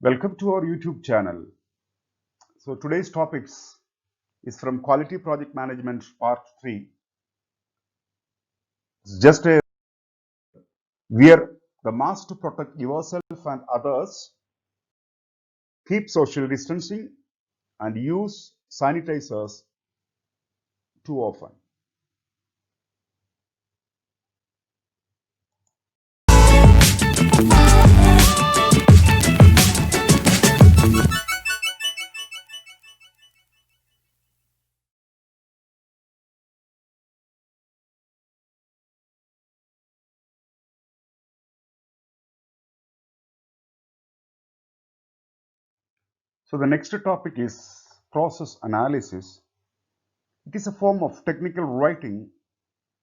Welcome to our YouTube channel. So today's topics is from Quality Project Management Part 3. It's just a wear the mask to protect yourself and others, keep social distancing and use sanitizers too often. So the next topic is process analysis. It is a form of technical writing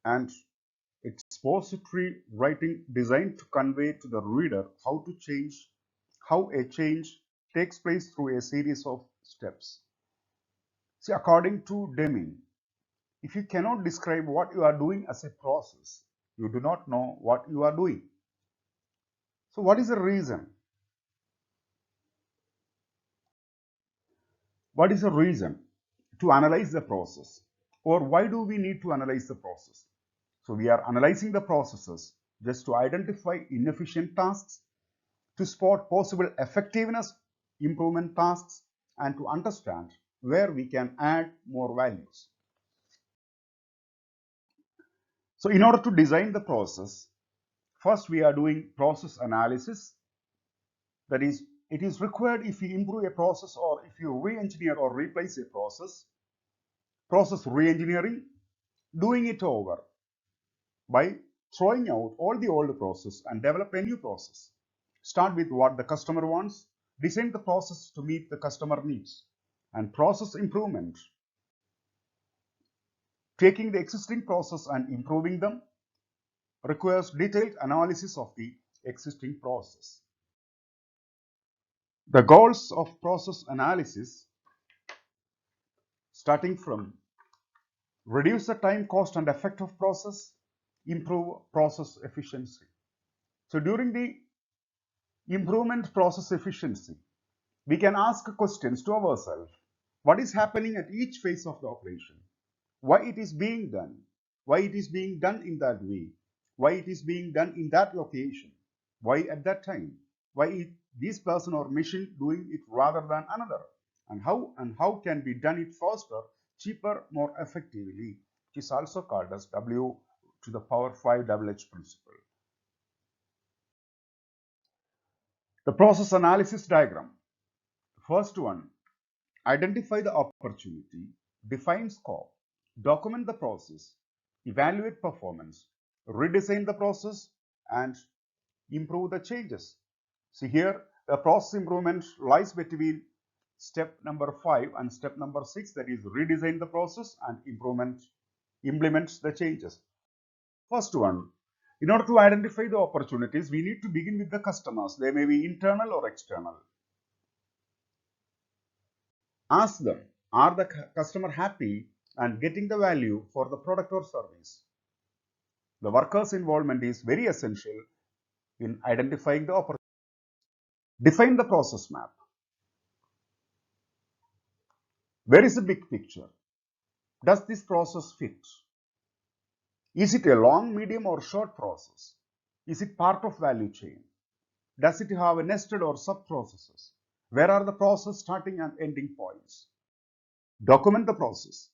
and expository writing designed to convey to the reader how a change takes place through a series of steps. See, according to Deming, if you cannot describe what you are doing as a process, you do not know what you are doing. So what is the reason? What is the reason to analyze the process? Or why do we need to analyze the process? So we are analyzing the processes just to identify inefficient tasks, to spot possible effectiveness improvement tasks, and to understand where we can add more values. So in order to design the process, first we are doing process analysis. That is, it is required if you improve a process or if you re-engineer or replace a process. Process re-engineering, doing it over by throwing out all the old process and develop a new process. Start with what the customer wants, design the process to meet the customer needs. And process improvement, taking the existing process and improving them, requires detailed analysis of the existing process. The goals of process analysis, starting from reduce the time, cost, and effect of process, improve process efficiency. So during the improvement process efficiency, we can ask questions to ourselves. What is happening at each phase of the operation? Why it is being done? Why it is being done in that way? Why it is being done in that location? Why at that time? Why is this person or machine doing it rather than another? And how can be done it faster, cheaper, more effectively, which is also called as W to the power 5 principle. The process analysis diagram. First one, identify the opportunity, define scope, document the process, evaluate performance, redesign the process, and improve the changes. See here, the process improvement lies between step number 5 and step number 6, that is redesign the process and implements the changes. First one, in order to identify the opportunities, we need to begin with the customers. They may be internal or external. Ask them, are the customer happy and getting the value for the product or service? The workers' involvement is very essential in identifying the opportunity. Define the process map. Where is the big picture? Does this process fit? Is it a long, medium, or short process? Is it part of value chain? Does it have a nested or sub-processes? Where are the process starting and ending points? Document the process.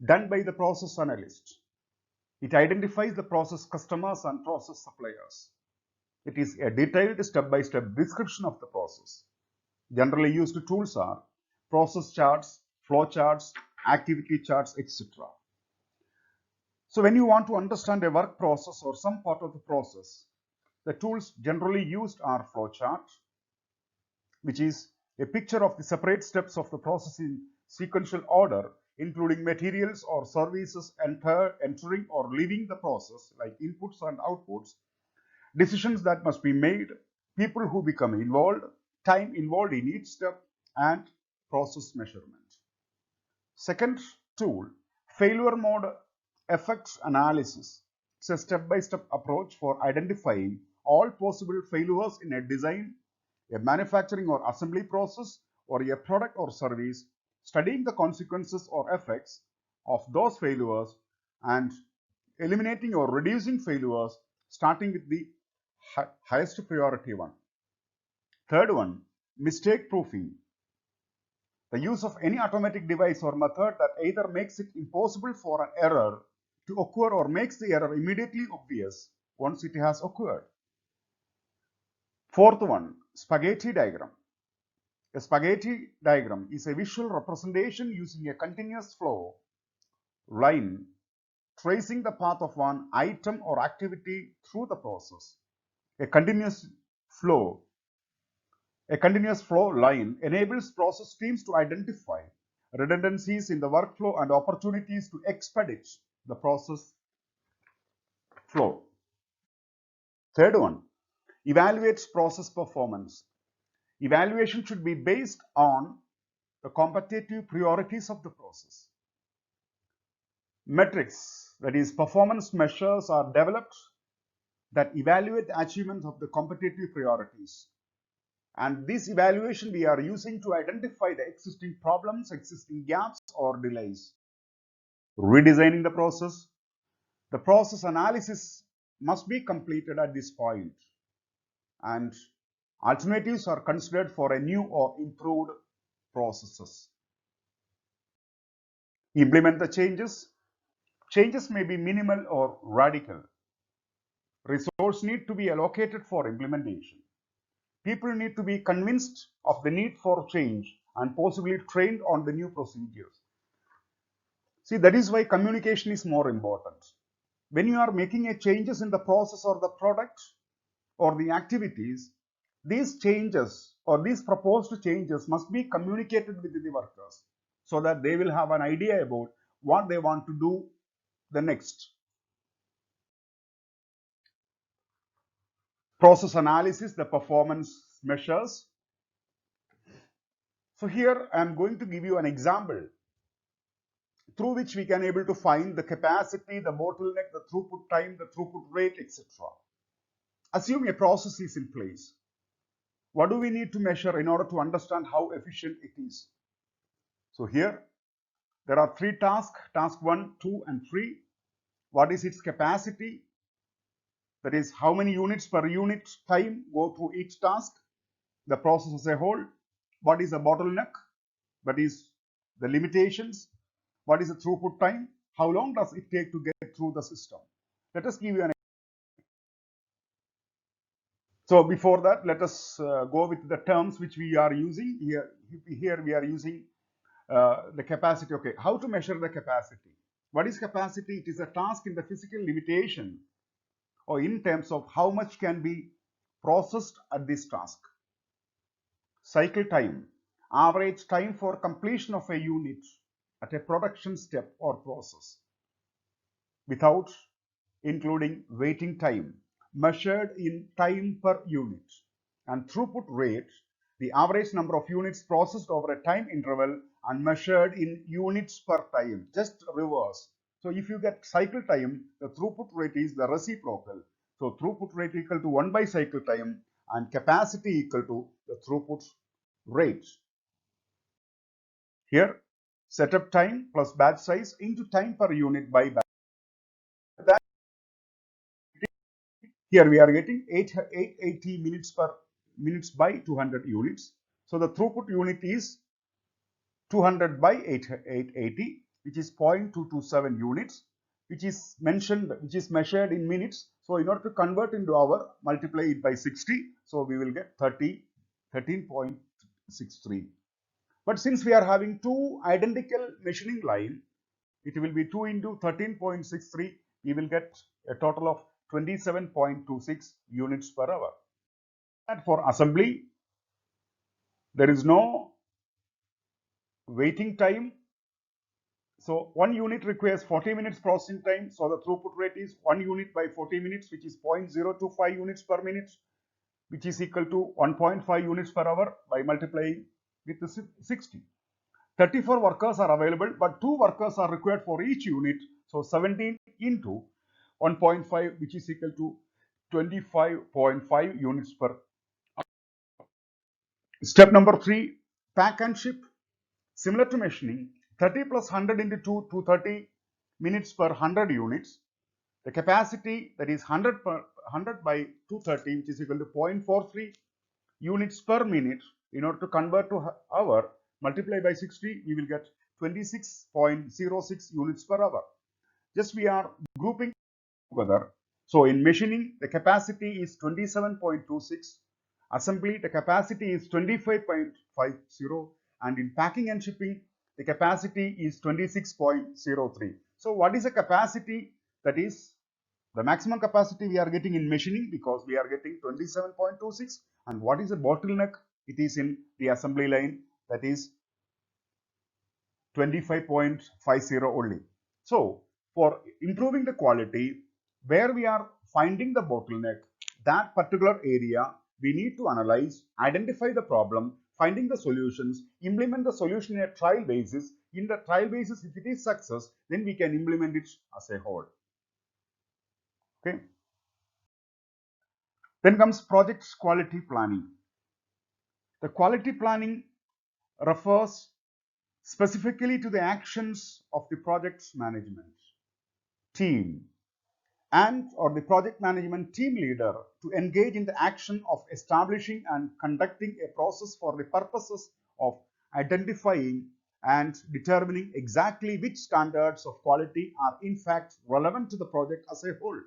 Done by the process analyst. It identifies the process customers and process suppliers. It is a detailed step-by-step description of the process. Generally used tools are process charts, flow charts, activity charts, etc. So when you want to understand a work process or some part of the process, the tools generally used are flow chart, which is a picture of the separate steps of the process in sequential order, including materials or services entering or leaving the process, like inputs and outputs, decisions that must be made, people who become involved, time involved in each step, and process measurement. Second tool, failure mode effects analysis. It's a step-by-step approach for identifying all possible failures in a design, a manufacturing or assembly process, or a product or service, studying the consequences or effects of those failures and eliminating or reducing failures, starting with the highest priority one. Third one, mistake proofing. The use of any automatic device or method that either makes it impossible for an error to occur or makes the error immediately obvious once it has occurred. Fourth one, spaghetti diagram. A spaghetti diagram is a visual representation using a continuous flow line tracing the path of one item or activity through the process. A continuous flow line enables process teams to identify redundancies in the workflow and opportunities to expedite the process flow. Third one, evaluates process performance. Evaluation should be based on the competitive priorities of the process. Metrics, that is, performance measures, are developed that evaluate the achievement of the competitive priorities. And this evaluation we are using to identify the existing problems, existing gaps, or delays. Redesigning the process analysis must be completed at this point, and alternatives are considered for a new or improved processes. Implement the changes. Changes may be minimal or radical. Resources need to be allocated for implementation. People need to be convinced of the need for change and possibly trained on the new procedures. See, that is why communication is more important. When you are making a changes in the process or the product or the activities, these changes or these proposed changes must be communicated with the workers so that they will have an idea about what they want to do the next. Process analysis, the performance measures. So here I am going to give you an example through which we can able to find the capacity, the bottleneck, the throughput time, the throughput rate, etc. Assume a process is in place. What do we need to measure in order to understand how efficient it is? So here there are three tasks, task 1, 2 and 3. What is its capacity? That is, how many units per unit time go through each task, the process as a whole. What is the bottleneck? That is the limitations. What is the throughput time? How long does it take to get through the system? Let us give you an. So before that, let us go with the terms which we are using here. Here we are using the capacity. Okay, how to measure the capacity? What is capacity? It is a task in the physical limitation or in terms of how much can be processed at this task. Cycle time, average time for completion of a unit at a production step or process without including waiting time, measured in time per unit. And throughput rate, the average number of units processed over a time interval and measured in units per time. Just reverse. So if you get cycle time, the throughput rate is the reciprocal. So throughput rate equal to 1 by cycle time and capacity equal to the throughput rate. Here, setup time plus batch size into time per unit by batch. Here we are getting 880 minutes by 200 units. So the throughput unit is 200 by 880, which is 0.227 units, which is measured in minutes. So in order to convert into hour, multiply it by 60. So we will get 13.63. But since we are having two identical machining line, it will be 2 into 13.63. We will get a total of 27.26 units per hour. And for assembly, there is no waiting time. So 1 unit requires 40 minutes processing time. So the throughput rate is 1 unit by 40 minutes, which is 0.025 units per minute, which is equal to 1.5 units per hour by multiplying with the 60. 34 workers are available, but 2 workers are required for each unit. So 17 into 1.5, which is equal to 25.5 units per. Step number 3, pack and ship. Similar to machining, 30 plus 100 into 2, 230 minutes per 100 units. The capacity, that is 100 by 230, which is equal to 0.43 units per minute. In order to convert to hour, multiply by 60, we will get 26.06 units per hour. Just we are grouping together. So in machining, the capacity is 27.26. Assembly, the capacity is 25.50. And in packing and shipping, the capacity is 26.03. So what is the capacity? That is the maximum capacity we are getting in machining, because we are getting 27.26. And what is the bottleneck? It is in the assembly line, that is 25.50 only. So for improving the quality, where we are finding the bottleneck, that particular area, we need to analyze, identify the problem, finding the solutions, implement the solution in a trial basis. In the trial basis, if it is success, then we can implement it as a whole. Okay. Then comes project quality planning. The quality planning refers specifically to the actions of the project management team and or the project management team leader to engage in the action of establishing and conducting a process for the purposes of identifying and determining exactly which standards of quality are in fact relevant to the project as a whole.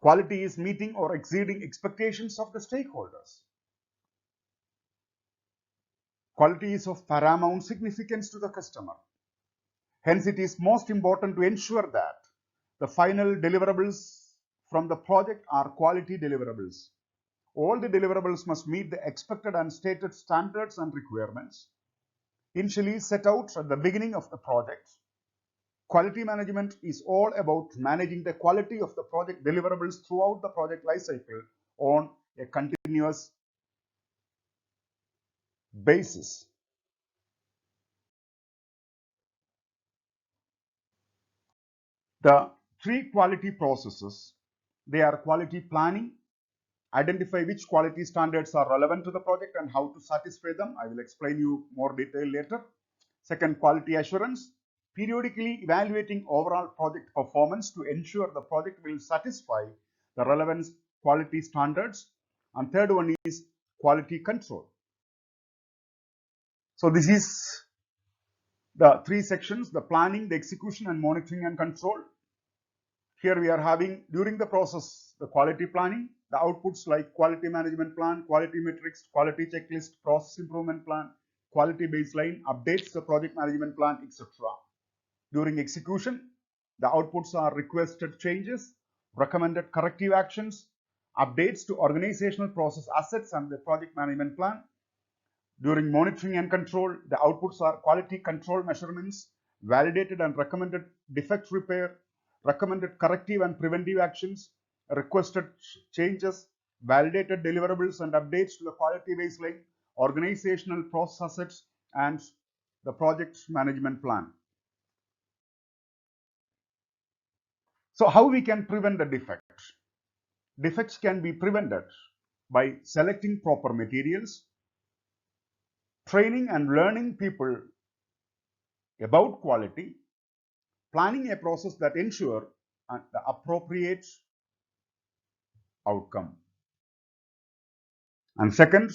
Quality is meeting or exceeding expectations of the stakeholders. Quality is of paramount significance to the customer. Hence, it is most important to ensure that the final deliverables from the project are quality deliverables. All the deliverables must meet the expected and stated standards and requirements initially set out at the beginning of the project. Quality management is all about managing the quality of the project deliverables throughout the project lifecycle on a continuous basis. The three quality processes, they are quality planning, identify which quality standards are relevant to the project and how to satisfy them. I will explain you more detail later. Second, quality assurance, periodically evaluating overall project performance to ensure the project will satisfy the relevant quality standards. And third one is quality control. So this is the three sections: the planning, the execution, and monitoring and control. Here we are having, during the process, the quality planning, the outputs like quality management plan, quality metrics, quality checklist, process improvement plan, quality baseline, updates the project management plan, etc. During execution, the outputs are requested changes, recommended corrective actions, updates to organizational process assets and the project management plan. During monitoring and control, the outputs are quality control measurements, validated and recommended defect repair, recommended corrective and preventive actions, requested changes, validated deliverables and updates to the quality baseline, organizational process assets, and the project management plan. So how we can prevent the defects? Defects can be prevented by selecting proper materials, training and learning people about quality, planning a process that ensure the appropriate outcome. And second,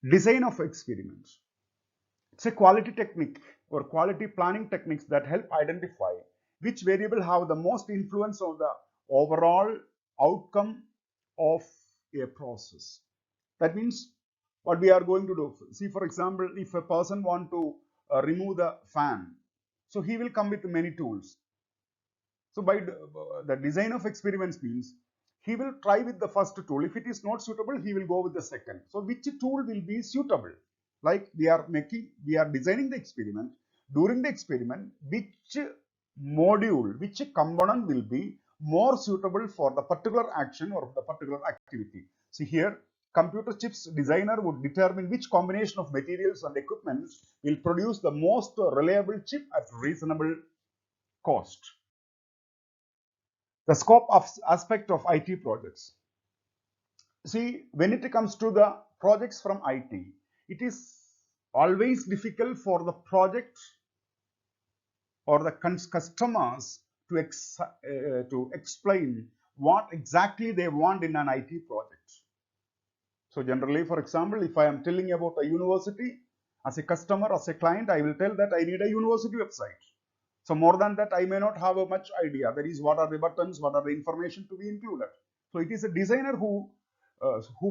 design of experiments. It's a quality technique or quality planning techniques that help identify which variable have the most influence on the overall outcome of a process. That means what we are going to do. See, for example, if a person want to remove the fan, so he will come with many tools. So by the design of experiments means he will try with the first tool. If it is not suitable, he will go with the second. So which tool will be suitable? Like we are designing the experiment. During the experiment, which module, which component will be more suitable for the particular action or the particular activity. See here, computer chips designer would determine which combination of materials and equipment will produce the most reliable chip at reasonable cost. The scope of aspect of IT projects. See, when it comes to the projects from IT, it is always difficult for the project or the customers to explain what exactly they want in an IT project. So generally, for example, if I am telling about a university, as a customer, as a client, I will tell that I need a university website. So more than that, I may not have a much idea. That is, what are the buttons, what are the information to be included. So it is a designer who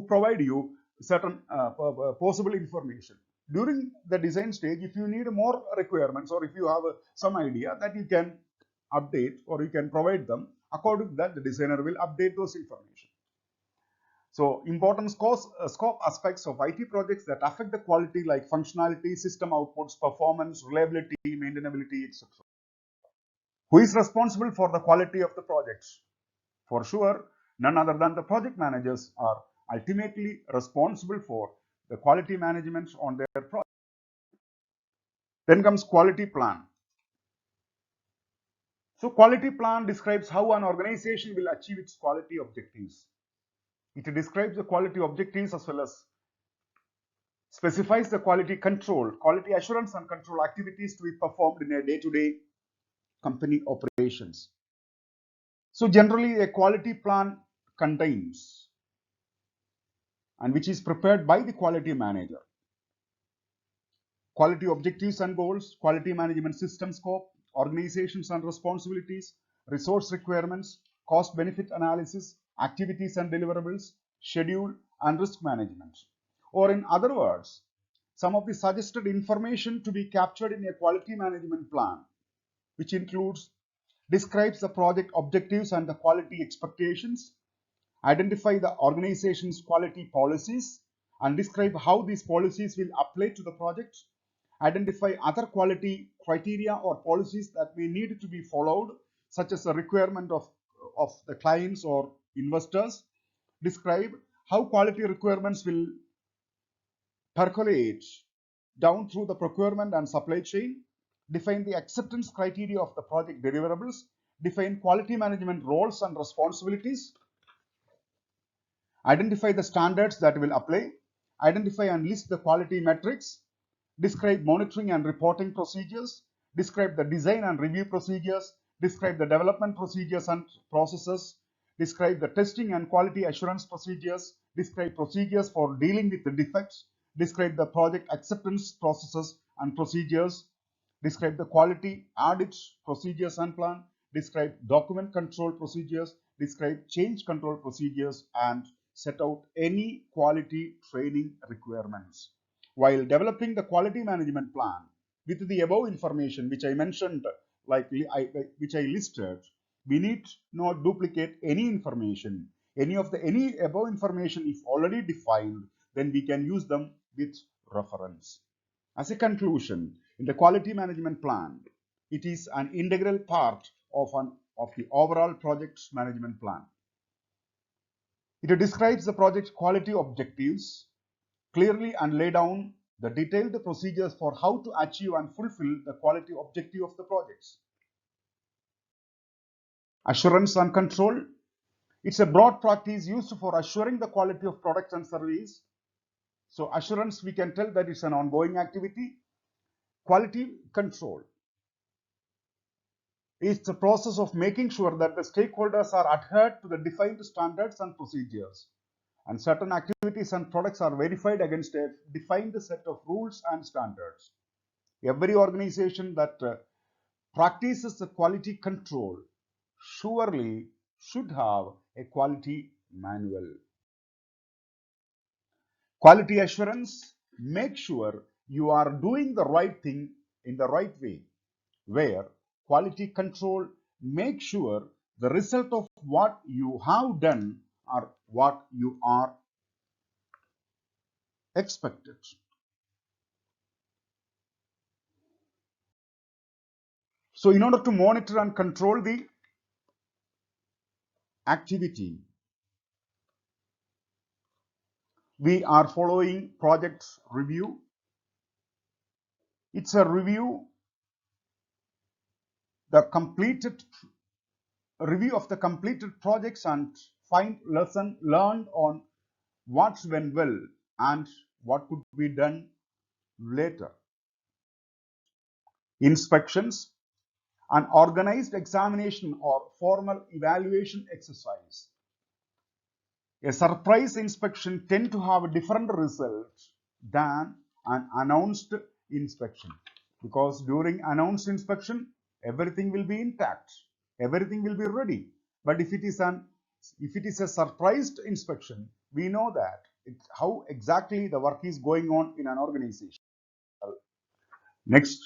provide you certain possible information. During the design stage, if you need more requirements or if you have some idea, that you can update or you can provide them. According to that, the designer will update those information. So important scope aspects of IT projects that affect the quality, like functionality, system outputs, performance, reliability, maintainability, etc. Who is responsible for the quality of the projects? For sure, none other than the project managers are ultimately responsible for the quality management on their project. Then comes quality plan. So quality plan describes how an organization will achieve its quality objectives. It describes the quality objectives as well as specifies the quality control, quality assurance and control activities to be performed in a day-to-day company operations. So generally a quality plan contains and which is prepared by the quality manager. Quality objectives and goals, quality management system scope, organizations and responsibilities, resource requirements, cost benefit analysis, activities and deliverables, schedule and risk management. Or in other words, some of the suggested information to be captured in a quality management plan, which describes the project objectives and the quality expectations, identify the organization's quality policies, and describe how these policies will apply to the project, identify other quality criteria or policies that may need to be followed, such as the requirement of the clients or investors, describe how quality requirements will percolate down through the procurement and supply chain, define the acceptance criteria of the project deliverables, define quality management roles and responsibilities, identify the standards that will apply, identify and list the quality metrics, describe monitoring and reporting procedures, describe the design and review procedures, describe the development procedures and processes, describe the testing and quality assurance procedures, describe procedures for dealing with the defects, describe the project acceptance processes and procedures, describe the quality audit procedures and plan, describe document control procedures, describe change control procedures, and set out any quality training requirements. While developing the quality management plan with the above information which I mentioned, which I listed, we need not duplicate any information. Any above information if already defined, then we can use them with reference. As a conclusion, in the quality management plan, it is an integral part of the overall project management plan. It describes the project quality objectives clearly and lay down the detailed procedures for how to achieve and fulfill the quality objective of the projects. Assurance and control. It's a broad practice used for assuring the quality of products and service. So assurance, we can tell that it's an ongoing activity. Quality control is the process of making sure that the stakeholders are adhered to the defined standards and procedures, and certain activities and products are verified against a defined set of rules and standards. Every organization that practices the quality control surely should have a quality manual. Quality assurance, make sure you are doing the right thing in the right way, where quality control, make sure the result of what you have done or what you are expected. So in order to monitor and control the activity, we are following project review. It's a review of the completed projects and find lesson learned on what went well and what could be done later. Inspections, an organized examination or formal evaluation exercise. A surprise inspection tends to have a different result than an announced inspection, because during announced inspection everything will be intact, everything will be ready. But if it is a surprised inspection, we know that how exactly the work is going on in an organization. Next,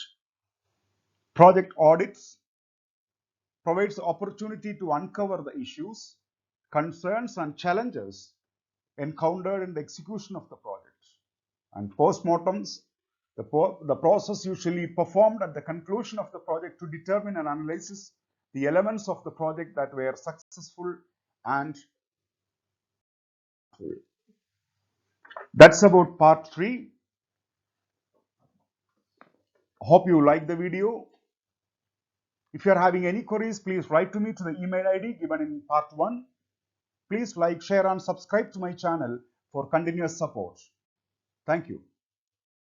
project audits provides the opportunity to uncover the issues, concerns, and challenges encountered in the execution of the project. And postmortems, the process usually performed at the conclusion of the project to determine and analyze the elements of the project that were successful, and that's about part 3. Hope you like the video. If you are having any queries, please write to me to the email ID given in part 1. Please like, share, and subscribe to my channel for continuous support. Thank you.